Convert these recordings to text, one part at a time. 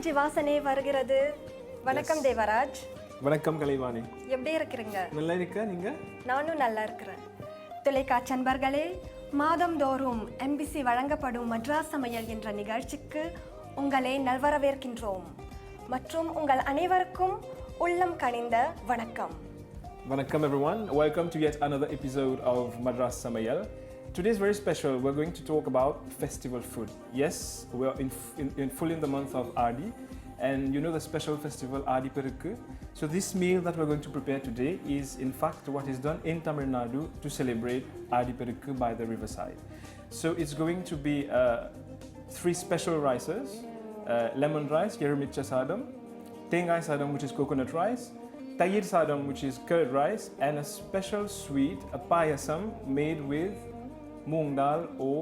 இஞ்சி வாசனை வருகிறது. வணக்கம் தேவராஜ். வணக்கம் கலைவாணி. எப்படி இருக்கிறீங்க? நல்லா இருக்க நீங்க? நானும் நல்லா இருக்கிறேன். தொலைக்காட்சி அன்பர்களே, மாதந்தோறும் எம்பிசி வழங்கப்படும் மட்ராஸ் சமையல் என்ற நிகழ்ச்சிக்கு உங்களை நல்வரவேற்கின்றோம். மற்றும் உங்கள் அனைவருக்கும் உள்ளம் கனிந்த வணக்கம். Vanakkam everyone. Welcome to yet another episode of Madras Samayal. Today is very special. We're going to talk about festival food. Yes, we are in full in the month of Adi, and you know the special festival Adi Paruppu. So this meal that we're going to prepare today is in fact what is done in Tamil Nadu to celebrate Adi Paruppu by the riverside. So it's going to be three special rices: lemon rice, yerumicha sadam, tengai sadam, which is coconut rice, tayir sadam, which is curd rice, and a special sweet, a payasam made with moong dal or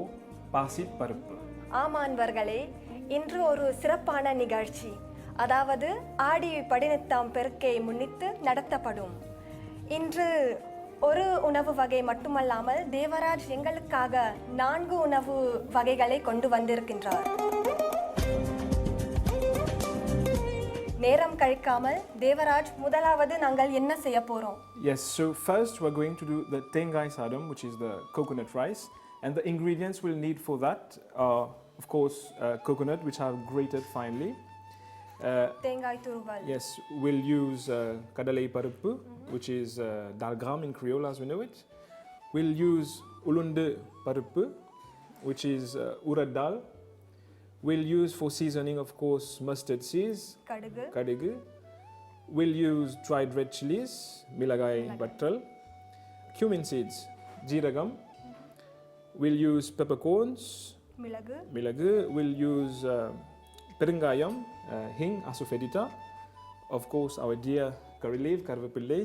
Pasi Paruppu. ஆமான்வர்களே, இன்று ஒரு சிறப்பான நிகழ்ச்சி, அதாவது ஆடி 18ஆம் பெருக்கை முன்னிட்டு நடத்தப்படும். இன்று ஒரு உணவு வகை மட்டுமல்லாமல் தேவராஜ் எங்களுக்காக 4 உணவு வகைகளை கொண்டு வந்திருக்கின்றார். நேரம் கழிக்காமல் தேவராஜ், முதலாவது நாங்கள் என்ன செய்ய போறோம்? Yes, so first we're going to do the tengai sadam, which is the coconut rice, and the ingredients we'll need for that are, of course, coconut, which I've grated finely. தேங்காய் துருவல். Yes, we'll use kadalai paruppu, which is dalgram in Creole as we know it. We'll use ulunde paruppu, which is urad dal. We'll use for seasoning, of course, mustard seeds, kadugu. We'll use dried red chilies, milagai battal, cumin seeds, jeeragam. We'll use peppercorns, milagu. We'll use perungayam, hing, asufedita. Of course, our dear curry leaf, karvapillai.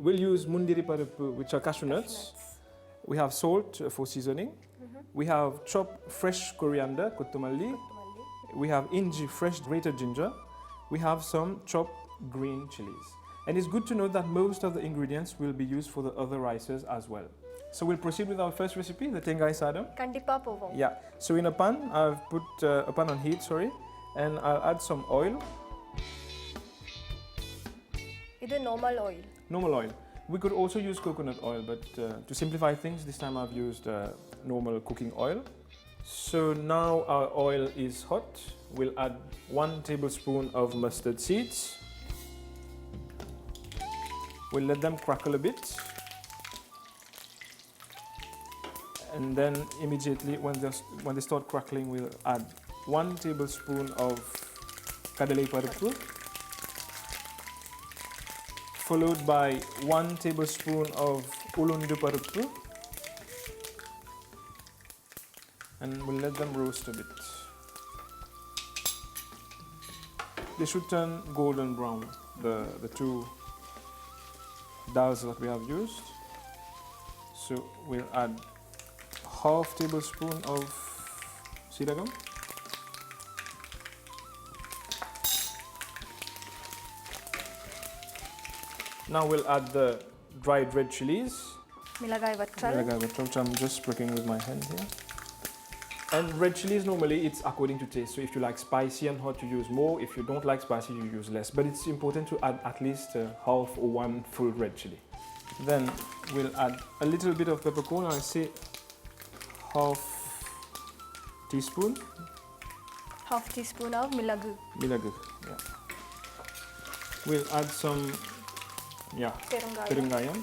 We'll use mundiri paruppu, which are cashew nuts. We have salt for seasoning. We have chopped fresh coriander, kuttumalli. We have inji, fresh grated ginger. We have some chopped green chilies. And it's good to know that most of the ingredients will be used for the other rices as well. So we'll proceed with our first recipe, the tengai sadam. கண்டிப்பா போவோம். Yeah. So in a pan, I've put a pan on heat, and I'll add some oil. இது normal oil. Normal oil. We could also use coconut oil, but to simplify things, this time I've used normal cooking oil. So now our oil is hot. We'll add 1 tablespoon of mustard seeds. We'll let them crackle a bit. And then immediately when they start crackling, we'll add 1 tablespoon of kadalai paruppu, followed by 1 tablespoon of ulundu paruppu, and we'll let them roast a bit. They should turn golden brown, the two dals that we have used. So we'll add half tablespoon of jeeragam, now we'll add the dried red chilies, மிளகாய் வற்றல், which I'm just pricking with my hand here. And red chilies, normally it's according to taste, so if you like spicy and hot you use more, if you don't like spicy you use less, but it's important to add at least half or 1 full red chili. Then we'll add a little bit of peppercorn. I say half teaspoon of மிளகு. Yeah. We'll add some perungayam,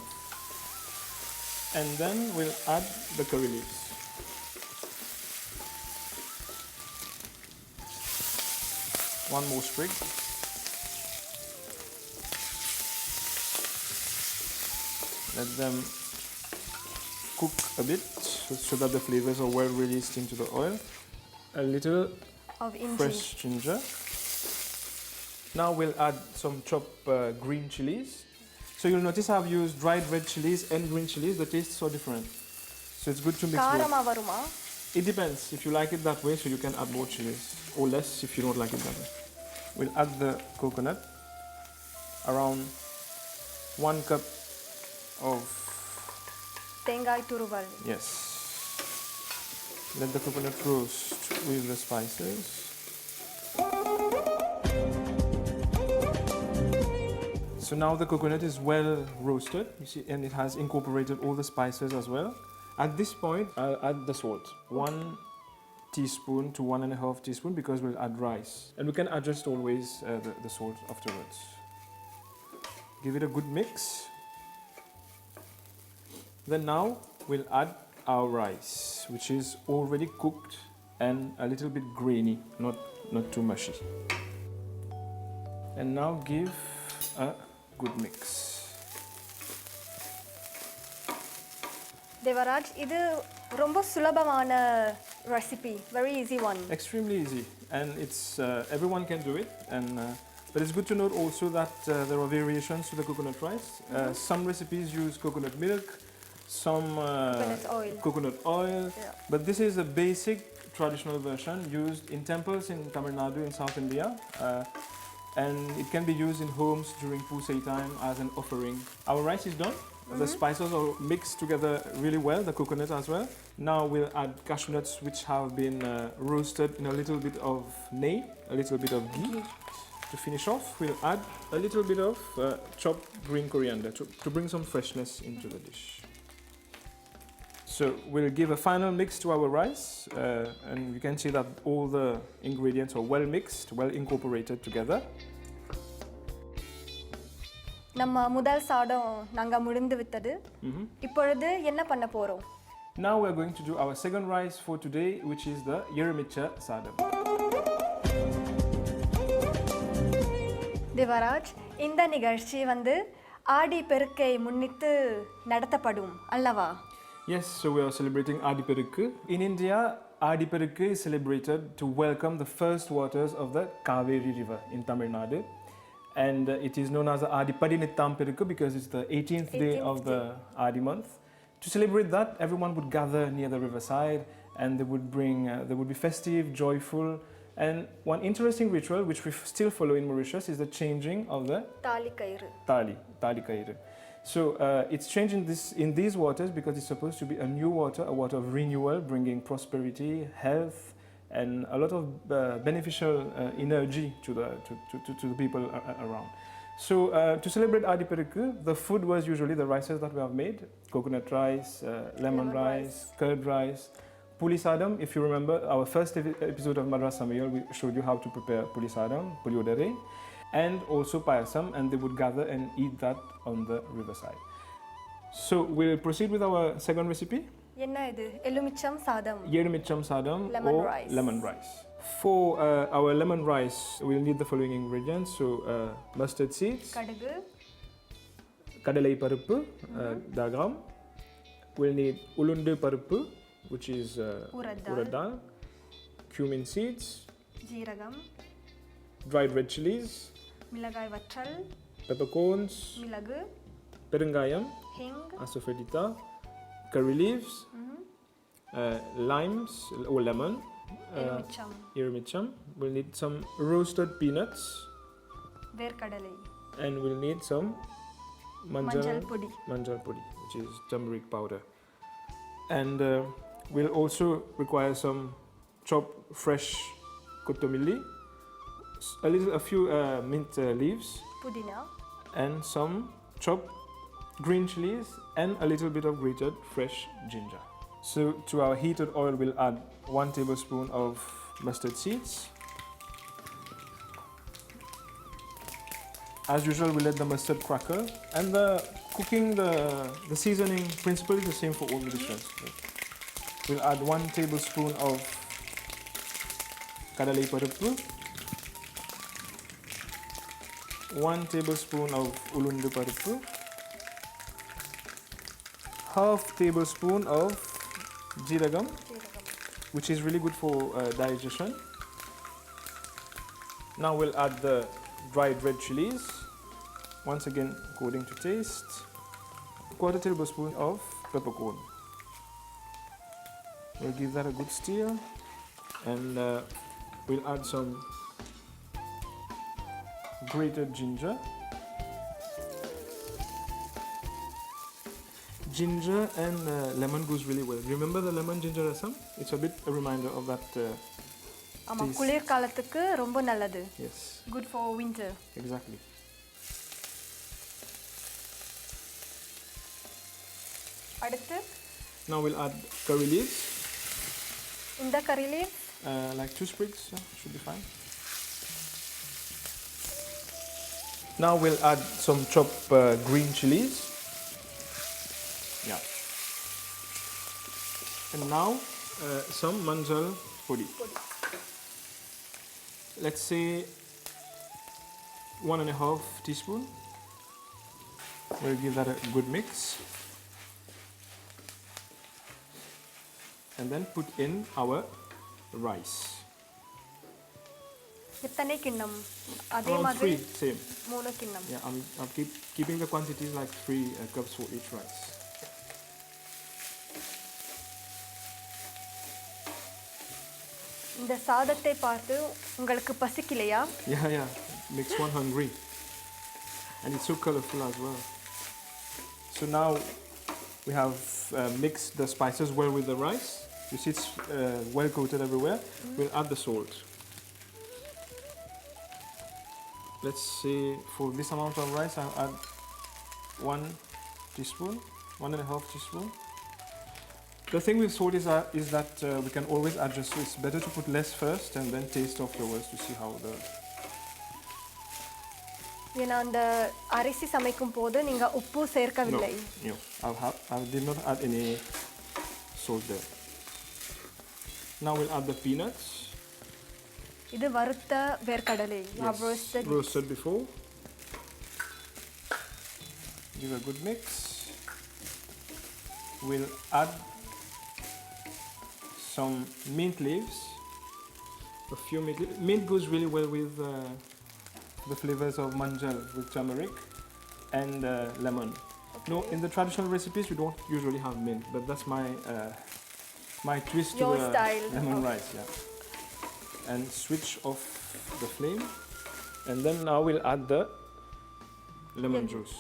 and then we'll add the curry leaves. One more sprig. Let them cook a bit so that the flavors are well released into the oil. A little of inji. Fresh ginger. Now we'll add some chopped green chilies. So you'll notice I've used dried red chilies and green chilies. The tastes are different, so it's good to mix காரமா வருமா? It depends. If you like it that way, so you can add more chilies, or less if you don't like it that way. We'll add the coconut, around 1 cup of தேங்காய் துருவல். Yes. Let the coconut roast with the spices. So now the coconut is well roasted, you see, and it has incorporated all the spices as well. At this point, I'll add the salt. 1 teaspoon to 1.5 teaspoon because we'll add rice. And we can adjust always the salt afterwards. Give it a good mix. Then now we'll add our rice, which is already cooked and a little bit grainy, not too mushy. And now give a good mix. Devaraj, இது ரொம்ப சுலபமான recipe, very easy one. Extremely easy, and it's everyone can do it. And but it's good to note also that there are variations to the coconut rice. Some recipes use coconut milk, some coconut oil. Yeah. But this is a basic traditional version used in temples in Tamil Nadu in South India. And it can be used in homes during Pasi time as an offering. Our rice is done. The spices are mixed together really well, the coconut as well. Now we'll add cashew nuts which have been roasted in a little bit of neigh, a little bit of ghee. To finish off, we'll add a little bit of chopped green coriander to bring some freshness into the dish. So we'll give a final mix to our rice, and you can see that all the ingredients are well mixed, well incorporated together. நம்ம முதல் சாதம் நாங்க முடிந்து விட்டது. இப்பொழுது என்ன பண்ண போறோம்? Now we're going to do our second rice for today, which is the Yermicha sadam. Devaraj, இந்த நிகழ்ச்சி வந்து ஆடி பெருக்கை முன்னிட்டு நடத்தப்படும் அல்லவா? Yes, so we are celebrating Adi Perukku. In India, Adi Perukku is celebrated to welcome the first waters of the Kaveri river in Tamil Nadu. And it is known as the Adi Padinittam Perukku because it's the 18th day of the Adi month. To celebrate that, everyone would gather near the riverside and they would be festive, joyful. And one interesting ritual which we still follow in Mauritius is the changing of the Tali Kairu. So it's changed in these waters because it's supposed to be a new water, a water of renewal, bringing prosperity, health, and a lot of beneficial energy to the people around. So to celebrate Adi Perukku, the food was usually the rices that we have made: coconut rice, lemon rice, curd rice, puli sadam. If you remember our first episode of Madras Samayal, we showed you how to prepare puli sadam, puliodare, and also payasam, and they would gather and eat that on the riverside. So we'll proceed with our second recipe. என்ன இது? எலுமிச்சம் சாதம். Yermicham sadam lemon or rice. lemon rice. For our lemon rice, we'll need the following ingredients. So mustard seeds, கடுகு, kadalai paruppu, dagram. We'll need ulundu paruppu, which is uradal, cumin seeds, ஜீரகம், dried red chilies, மிளகாய் வற்றல், peppercorns, மிளகு, perungayam, hing, asafoetida, curry leaves, limes or lemon, எலுமிச்சம், yermicham. We'll need some roasted peanuts, வேர்க்கடலை, and we'll need some மஞ்சள் பொடி, which is turmeric powder. And we'll also require some chopped fresh kotomili, a few mint leaves, புதினா, and some chopped green chilies, and a little bit of grated fresh ginger. So to our heated oil, we'll add 1 tablespoon of mustard seeds. As usual, we let the mustard crackle, and the seasoning principle is the same for all the dishes. We'll add 1 tablespoon of kadalai paruppu, 1 tablespoon of ulundu paruppu, half tablespoon of jeeragam, which is really good for digestion. Now we'll add the dried red chilies, once again according to taste, 1/4 tablespoon of peppercorn. We'll give that a good stir, and we'll add some grated ginger. Ginger and lemon goes really well. Remember the lemon ginger rasam? It's a bit a reminder of that ஆமா, குளிர் காலத்துக்கு ரொம்ப நல்லது. Yes. Good for winter. Exactly. அடுத்து Now we'll add curry leaves, இந்த curry leaf like 2 sprigs, should be fine. Now we'll add some chopped green chilies. Yeah. And now some manjal podi. Let's say 1.5 teaspoon. We'll give that a good mix. And then put in our rice. எத்தனை கிண்ணம் அதே Around மாதிரி 3, same. 3 கிண்ணம் Yeah, I'm keeping the quantities like 3 cups for each rice. இந்த சாதத்தை பார்த்து உங்களுக்கு பசிக்கலையா? Yeah, makes one hungry. And it's so colorful as well. So now we have mixed the spices well with the rice. You see it's well coated everywhere. We'll add the salt. Let's say for this amount of rice I'll add 1 teaspoon, 1.5 teaspoon. The thing with salt is that we can always adjust. So it's better to put less first and then taste afterwards to see how the... ஏன்னா அந்த அரிசி சமைக்கும் போது நீங்க உப்பு சேர்க்கவில்லை. No, I did not add any salt there. Now we'll add the peanuts. இது வறுத்த வேர்க்கடலை. Yes, roasted before. Give a good mix. We'll add some mint leaves. A few mint leaves. Mint goes really well with the flavors of manjal with turmeric and lemon. Okay. No, in the traditional recipes we don't usually have mint, but that's my twist Your to the style. lemon rice. Yeah. And switch off the flame, and then now we'll add the lemon juice.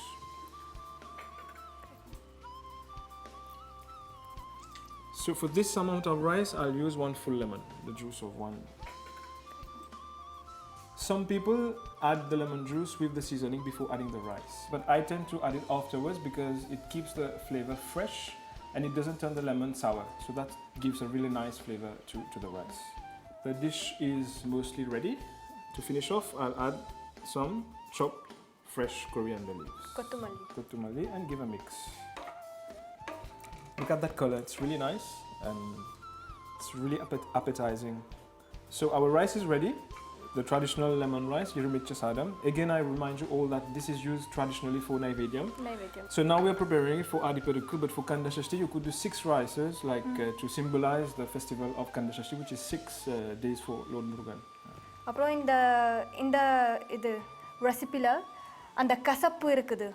So for this amount of rice I'll use 1 full lemon, the juice of 1. Some people add the lemon juice with the seasoning before adding the rice, but I tend to add it afterwards because it keeps the flavor fresh and it doesn't turn the lemon sour, so that gives a really nice flavor to the rice. The dish is mostly ready. To finish off, I'll add some chopped fresh coriander leaves. Kotumali and give a mix. Look at that color, it's really nice and it's really appetizing. So our rice is ready. The traditional lemon rice, Yirumitcha sadam. Again, I remind you all that this is used traditionally for Naivedyam. நைவேத்தியம். So now we are preparing it for Adiperukku, but for Kandashashti you could do 6 rices to symbolize the festival of Kandashashti, which is 6 days for Lord Murugan. அப்புறம் இந்த இந்த இது ரெசிபில அந்த கசப்பு இருக்குது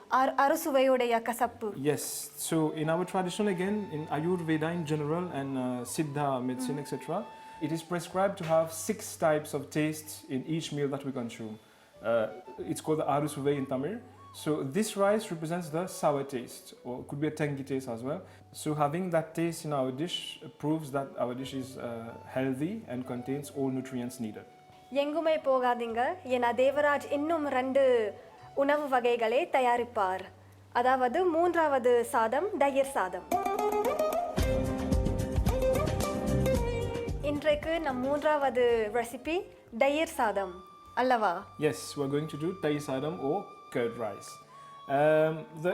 அறுசுவையுடைய கசப்பு. Yes, so in our tradition again, in Ayurveda in general and Siddha medicine etc., it is prescribed to have 6 types of tastes in each meal that we consume. It's called the Arusuvai in Tamil. So this rice represents the sour taste, or it could be a tangy taste as well. So having that taste in our dish proves that our dish is healthy and contains all nutrients needed. எங்குமே போகாதீங்க, ஏன்னா தேவராஜ் இன்னும் 2 உணவு வகைகளை தயாரிப்பார். அதாவது 3வது சாதம் தயிர் சாதம். இன்றைக்கு நம் 3வது ரெசிபி தயிர் சாதம் அல்லவா? Yes, we're going to do தயிர் சாதம் or curd rice.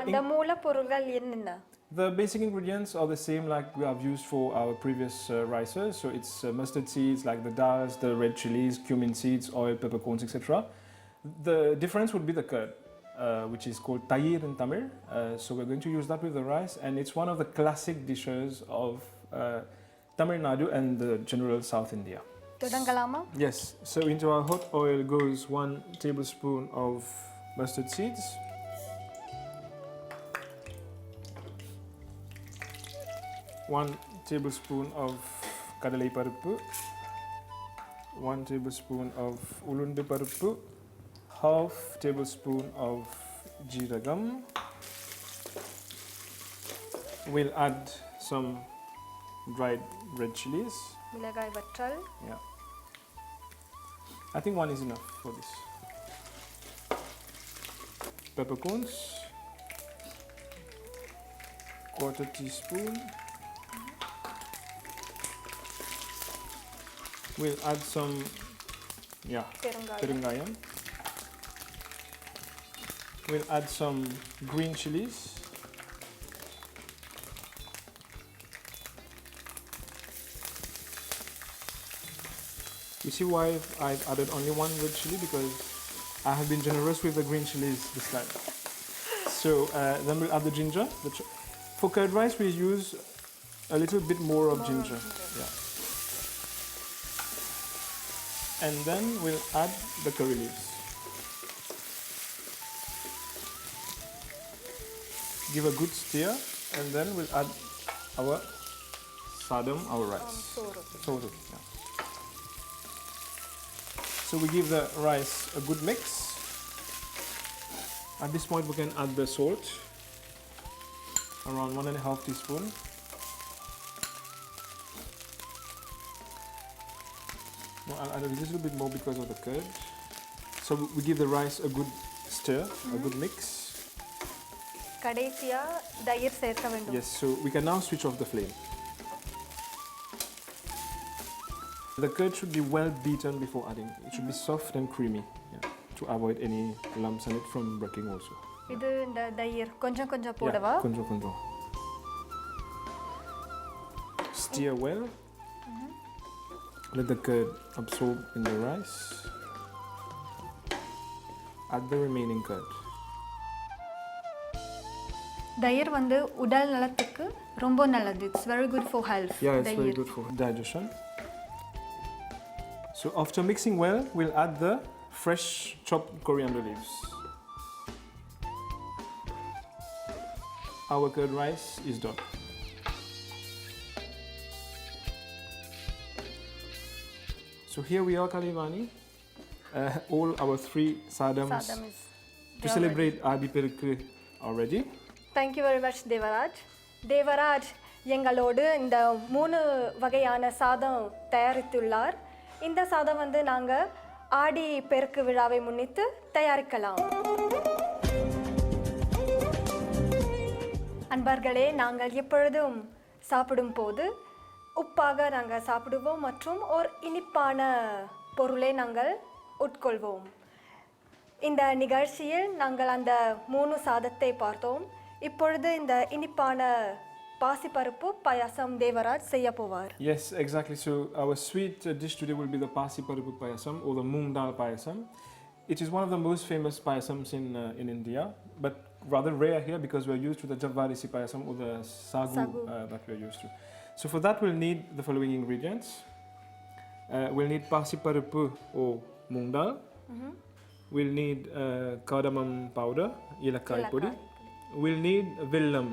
அந்த மூலப்பொருட்கள் என்னென்ன? The basic ingredients are the same like we have used for our previous rices. So it's mustard seeds like the dals, the red chilies, cumin seeds, oil, peppercorns, etc. The difference would be the curd, which is called tayir in Tamil. So we're going to use that with the rice, and it's one of the classic dishes of Tamil Nadu and the general South India. தொடங்கலாமா? Yes. So into our hot oil goes 1 tablespoon of mustard seeds. 1 tablespoon of kadalai paruppu, 1 tablespoon of ulundu paruppu, half tablespoon of jeeragam. We'll add some dried red chilies. மிளகாய் வற்றல். Yeah. I think 1 is enough for this. Peppercorns, 1/4 teaspoon. We'll add some perungayam. We'll add some green chilies. You see why I've added only one red chili? Because I have been generous with the green chilies this time. So then we'll add the ginger. For curd rice we use a little bit more of ginger. Yeah. And then we'll add the curry leaves. Give a good stir, and then we'll add our sadam, our rice. Soru. Yeah. So we give the rice a good mix. At this point we can add the salt, around 1.5 teaspoon. No, I'll add a little bit more because of the curd. So we give the rice a good stir, a good mix. கடைசியா தயிர் சேர்க்க வேண்டும். Yes, so we can now switch off the flame. The curd should be well beaten before adding. It should be soft and creamy, to avoid any lumps in it from breaking also. இது இந்த தயிர் கொஞ்சம் கொஞ்சம் போடவா? கொஞ்சம். Stir well. Let the curd absorb in the rice. Add the remaining curd. தயிர் வந்து உடல் நலத்துக்கு ரொம்ப நல்லது. It's very good for health. Yeah, it's very good for digestion. So after mixing well, we'll add the fresh chopped coriander leaves. Our curd rice is done. So here we are, Kalivani. All our 3 sadams to celebrate Adi Perukku are ready. Thank you very much, Devaraj. Devaraj எங்களோடு இந்த 3 வகையான சாதம் தயாரித்துள்ளார். இந்த சாதம் வந்து நாங்கள் ஆடி பெருக்கு விழாவை முன்னிட்டு தயாரிக்கலாம். அன்பர்களே, நாங்கள் எப்பொழுதும் சாப்பிடும் போது உப்பாக நாங்கள் சாப்பிடுவோம் மற்றும் ஒரு இனிப்பான பொருளை நாங்கள் உட்கொள்வோம். இந்த நிகழ்ச்சியில் நாங்கள் அந்த 3 சாதத்தை பார்த்தோம். இப்பொழுது இந்த இனிப்பான பாசி பருப்பு பாயாசம் தேவராஜ் செய்ய போவார். Yes, exactly. So our sweet dish today will be the Pasi Paruppu payasam or the moong dal payasam. It is one of the most famous payasams in India, but rather rare here because we are used to the Javarisi payasam or the sagu. That we are used to. So for that we'll need the following ingredients. We'll need Pasi Paruppu or moong dal. We'll need cardamom powder, yelakkai podi. We'll need villam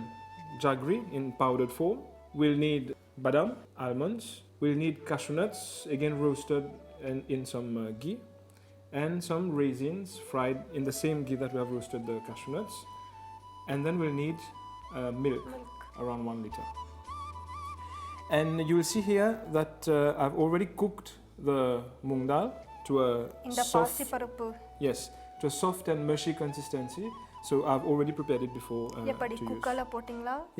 jaggery in powdered form. We'll need badam, almonds. We'll need cashew nuts, again roasted in some ghee, and some raisins fried in the same ghee that we have roasted the cashew nuts. And then we'll need milk, around 1 liter. And you will see here that I've already cooked the moong dal to a soft, yes, to a soft and mushy consistency. So I've already prepared it before to use.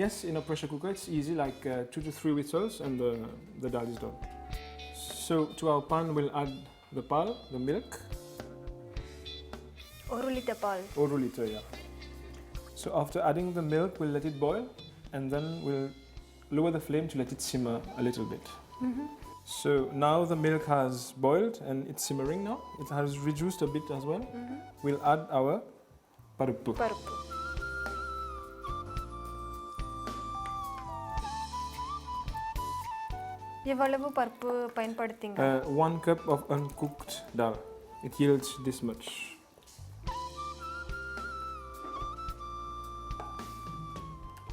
Yes, in a pressure cooker. It's easy, like 2 to 3 whistles and the dal is done. So to our pan we'll add the pal, the milk. 1 liter pal. 1 liter, yeah. So after adding the milk, we'll let it boil and then we'll lower the flame to let it simmer a little bit. So now the milk has boiled and it's simmering now. It has reduced a bit as well. We'll add our Paruppu. எவ்வளவு பருப்பு பயன்படுத்தீங்க? 1 cup of uncooked dal. It yields this much.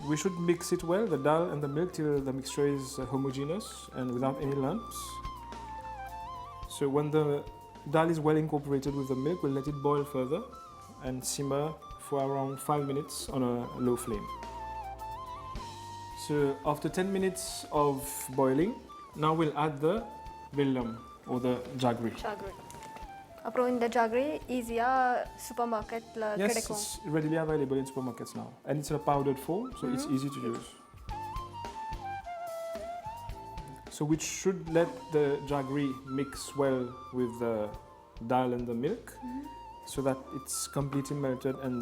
We should mix it well, the dal and the milk, till the mixture is homogeneous and without any lumps. So when the dal is well incorporated with the milk, we'll let it boil further and simmer for around 5 minutes on a low flame. So after 10 minutes of boiling, now we'll add the villam or the jaggery. அப்புறம் இந்த jaggery ஈஸியாக super மார்க்கெட்டில் Yes, கிடைக்கும். it's readily available in supermarkets now. And it's in a powdered form, so it's easy to use. So we should let the jaggery mix well with the dal and the milk so that it's completely melted and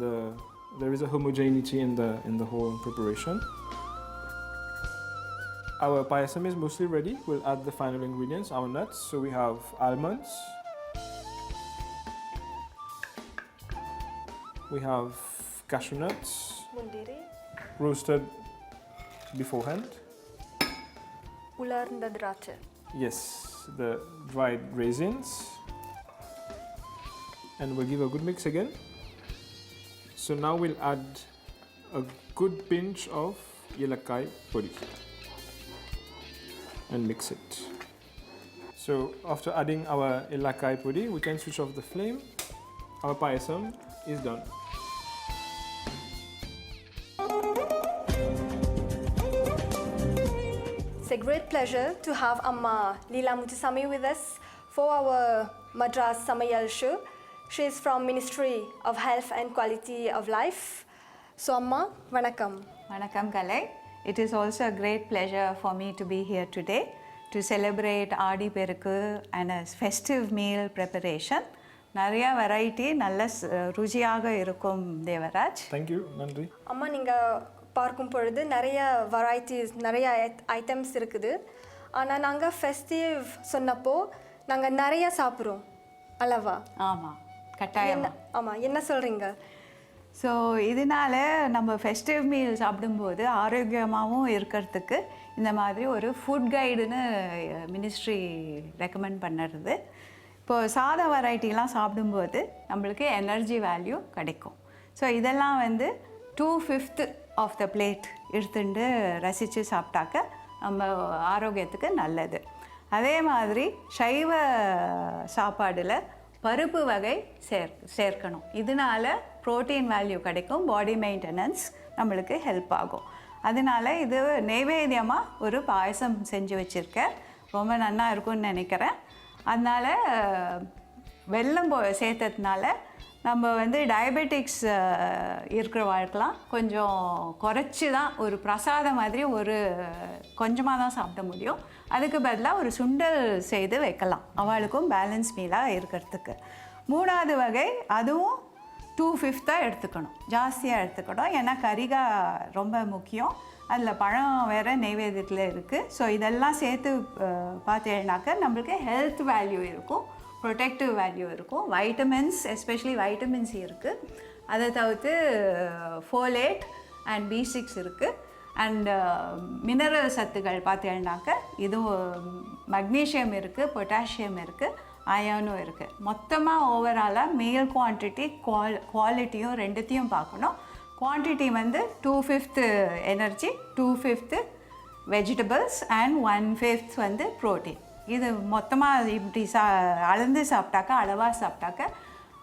there is a homogeneity in the whole preparation. Our payasam is mostly ready. We'll add the final ingredients, our nuts. So we have almonds, we have cashew nuts, முந்திரி, roasted beforehand. உலர்ந்த திராட்சை. Yes, the dried raisins. And we'll give a good mix again. So now we'll add a good pinch of yelakai podi and mix it. So after adding our yelakai podi, we can switch off the flame. Our payasam is done. It's a great pleasure to have Amma Leela Muthusamy with us for our Madras Samayal show. She is from Ministry of Health and Quality of Life. So Amma, vanakkam. Vanakkam Kalai. It is also a great pleasure for me to be here today to celebrate Aadi Perukku and a festive meal preparation. நிறையா variety நல்ல ருசியாக இருக்கும் Devaraj. Thank you, நன்றி. அம்மா நீங்கள் பார்க்கும் பொழுது நிறைய வெரைட்டிஸ் நிறைய ஐட்டம்ஸ் இருக்குது. ஆனால் நாங்கள் ஃபெஸ்டிவ் சொன்னப்போ நாங்கள் நிறைய சாப்பிட்றோம் அல்லவா? ஆமாம், கட்டாயம். ஆமாம், என்ன சொல்கிறீங்க? ஸோ இதனால் நம்ம ஃபெஸ்டிவ் மீல் சாப்பிடும்போது ஆரோக்கியமாகவும் இருக்கிறதுக்கு இந்த மாதிரி ஒரு ஃபுட் கைடுன்னு மினிஸ்ட்ரி ரெக்கமெண்ட் பண்ணுறது. இப்போது சாத வெரைட்டிலாம் சாப்பிடும்போது நம்மளுக்கு எனர்ஜி வேல்யூ கிடைக்கும். ஸோ இதெல்லாம் வந்து 2/5 ஆஃப் த பிளேட் எடுத்துட்டு ரசித்து சாப்பிட்டாக்க நம்ம ஆரோக்கியத்துக்கு நல்லது. அதே மாதிரி சைவ சாப்பாடில் பருப்பு வகை சேர்க்கணும். இதனால் ப்ரோட்டீன் வேல்யூ கிடைக்கும், பாடி மெயின்டெனன்ஸ் நம்மளுக்கு ஹெல்ப் ஆகும். அதனால் இது நைவேத்தியமாக ஒரு பாயசம் செஞ்சு வச்சுருக்கேன், ரொம்ப நல்லா இருக்கும்னு நினைக்கிறேன். அதனால் வெல்லம் சேர்த்ததுனால நம்ம வந்து டயபெட்டிக்ஸ் இருக்கிறவாழ்க்கெலாம் கொஞ்சம் குறைச்சி தான் ஒரு பிரசாதம் மாதிரி ஒரு கொஞ்சமாக தான் சாப்பிட முடியும். அதுக்கு பதிலாக ஒரு சுண்டல் செய்து வைக்கலாம் அவளுக்கும் பேலன்ஸ் மீலாக இருக்கிறதுக்கு. 3வது வகை அதுவும் 2/5 எடுத்துக்கணும், ஜாஸ்தியாக எடுத்துக்கணும். ஏன்னா கரிகாய் ரொம்ப முக்கியம், அதில் பழம் வேறு நைவேத்தியத்தில் இருக்குது. ஸோ இதெல்லாம் சேர்த்து பார்த்தீங்கன்னாக்கா நம்மளுக்கு ஹெல்த் வேல்யூ இருக்கும், ப்ரொடெக்டிவ் வேல்யூ இருக்கும், வைட்டமின்ஸ் எஸ்பெஷலி வைட்டமின் சி இருக்குது. அதை தவிர்த்து ஃபோலேட் அண்ட் B6 இருக்குது. அண்ட் மினரல் சத்துக்கள் பார்த்தீங்கன்னாக்கா இதுவும் மக்னீஷியம் இருக்குது, பொட்டாசியம் இருக்குது, அயனும் இருக்குது. மொத்தமாக ஓவராலாக மீல் குவான்டிட்டி குவாலிட்டியும் ரெண்டுத்தையும் பார்க்கணும். குவான்டிட்டி வந்து 2/5 எனர்ஜி, 2/5 வெஜிடபிள்ஸ் அண்ட் 1/5 வந்து ப்ரோட்டீன். இது மொத்தமாக இப்படி அளந்து சாப்பிட்டாக்கா, அளவாக சாப்பிட்டாக்க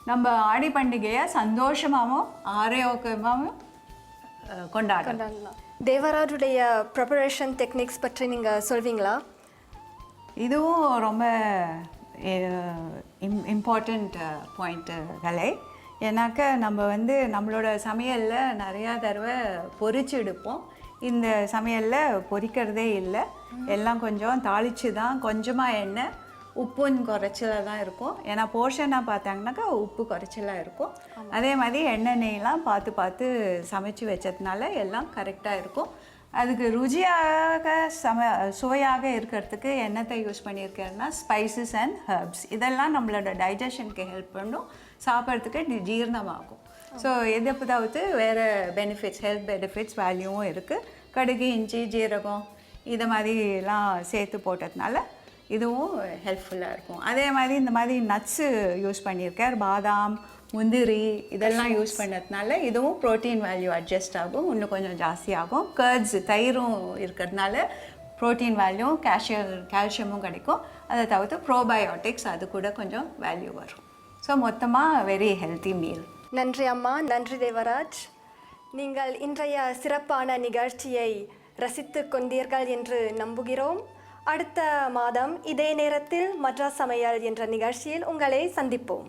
நம்ம ஆடி பண்டிகையை சந்தோஷமாகவும் ஆரோக்கியமாகவும் கொண்டாடலாம். தேவராஜுடைய ப்ரிப்பரேஷன் டெக்னிக்ஸ் பற்றி நீங்கள் சொல்வீங்களா? இதுவும் ரொம்ப இம்பார்ட்டண்ட் பாயிண்ட்டுகளை. ஏன்னாக்கா நம்ம வந்து நம்மளோட சமையலில் நிறையா தடவை பொரிச்சு எடுப்போம். இந்த சமையலில் பொரிக்கிறதே இல்லை, எல்லாம் கொஞ்சம் தாளித்து தான், கொஞ்சமாக எண்ணெய், உப்பும் குறைச்சலாக தான் இருக்கும். ஏன்னா போர்ஷனாக பார்த்தாங்கனாக்கா உப்பு குறைச்சலாக இருக்கும். அதே மாதிரி எண்ணெய் நெய்லாம் பார்த்து சமைச்சு வச்சதுனால எல்லாம் கரெக்டாக இருக்கும். அதுக்கு ருசியாக சுவையாக இருக்கிறதுக்கு என்னத்தை யூஸ் பண்ணியிருக்கேன்னா ஸ்பைசஸ் அண்ட் ஹர்ப்ஸ். இதெல்லாம் நம்மளோட டைஜஷனுக்கு ஹெல்ப் பண்ணும், சாப்பிட்றதுக்கு ஜீரணமாகும். ஸோ இதை தவிர்த்து வேறு பெனிஃபிட்ஸ், ஹெல்த் பெனிஃபிட்ஸ் வேல்யூவும் இருக்குது. கடுகு, இஞ்சி, ஜீரகம் இதை மாதிரிலாம் சேர்த்து போட்டதுனால இதுவும் ஹெல்ப்ஃபுல்லாக இருக்கும். அதே மாதிரி இந்த மாதிரி நட்ஸு யூஸ் பண்ணியிருக்கேன், பாதாம், முந்திரி இதெல்லாம் யூஸ் பண்ணதுனால இதுவும் ப்ரோட்டீன் வேல்யூ அட்ஜஸ்ட் ஆகும், இன்னும் கொஞ்சம் ஜாஸ்தியாகும். கர்ட்ஸ், தயிரும் இருக்கிறதுனால ப்ரோட்டீன் வேல்யூ, கால்சியமும் கிடைக்கும். அதை தவிர்த்து ப்ரோபயோட்டிக்ஸ் அது கூட கொஞ்சம் வேல்யூ வரும். ஸோ மொத்தமாக வெரி ஹெல்த்தி மீல். நன்றி அம்மா, நன்றி தேவராஜ். நீங்கள் இன்றைய சிறப்பான நிகழ்ச்சியை ரசித்து கொண்டீர்கள் என்று நம்புகிறோம். அடுத்த மாதம் இதே நேரத்தில் மட்ராஸ் சமையல் என்ற நிகழ்ச்சியில் உங்களை சந்திப்போம்.